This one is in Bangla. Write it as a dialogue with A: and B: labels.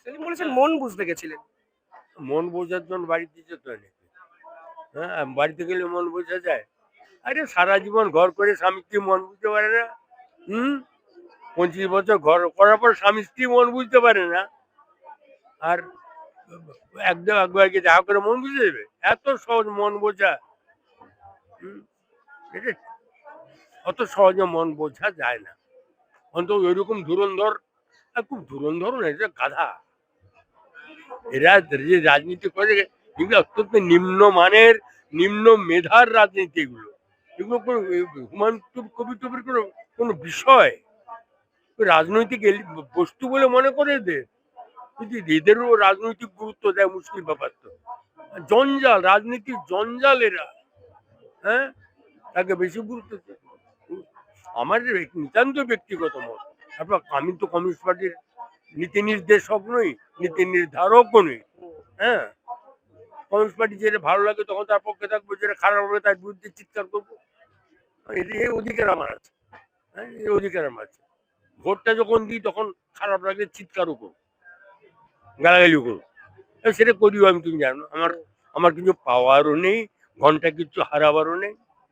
A: তিনি বলেছেন মন বুঝতে গেছিলেন।
B: মন বোঝার জন্য বাড়িতে যেত নাকি? হ্যাঁ, বাড়িতে গেলে মন বোঝা যায়? আরে সারা জীবন ঘর করে স্বামী স্ত্রী মন বুঝতে পারে না। হুম, 25 বছর ঘর করার পর স্বামী স্ত্রী মন বুঝতে পারে না, আর একদম একবারকে দেখা করে মন বুঝে যাবে? এত সহজ মন বোঝা? হুম, এটা অত সহজে মন বোঝা যায় না। অন্তত ওইরকম ধুরন্ধর, খুব ধুরন্ধর না, এটা গাধা। এরা যে রাজনীতি করে, এগুলো অত্যন্ত নিম্নমানের, নিম্ন মেধার রাজনীতি এগুলো। এগুলো কোনো হুমায়ুন কবির টবির কোনো বিষয়, রাজনৈতিক বস্তু বলে মনে করে এদের। যদি এদেরও রাজনৈতিক গুরুত্ব দেয় মুশকিল ব্যাপার তো। জঞ্জাল, রাজনীতির জঞ্জাল এরা। হ্যাঁ, তাকে বেশি গুরুত্ব দেয়। আমার নিতান্ত ব্যক্তিগত মত। তারপর আমি তো কমিউনিস্ট পার্টির নীতি নির্দেশক নই, নীতি নির্ধারকও নই। হ্যাঁ, কমিউনিস্ট পার্টি যেটা ভালো লাগে তখন তার পক্ষে থাকবো, যেটা খারাপ হবে তার বিরুদ্ধে চিৎকার করবো। এই অধিকার আমার আছে। হ্যাঁ, এই অধিকার আমার আছে। ভোটটা যখন দিই তখন খারাপ লাগলে চিৎকারও করবো, গালাগালিও করবো। সেটা করিও আমি, তুমি জানো। আমার আমার কিছু পাওয়ারও নেই, ঘন্টা কিছু হারাবারও নেই।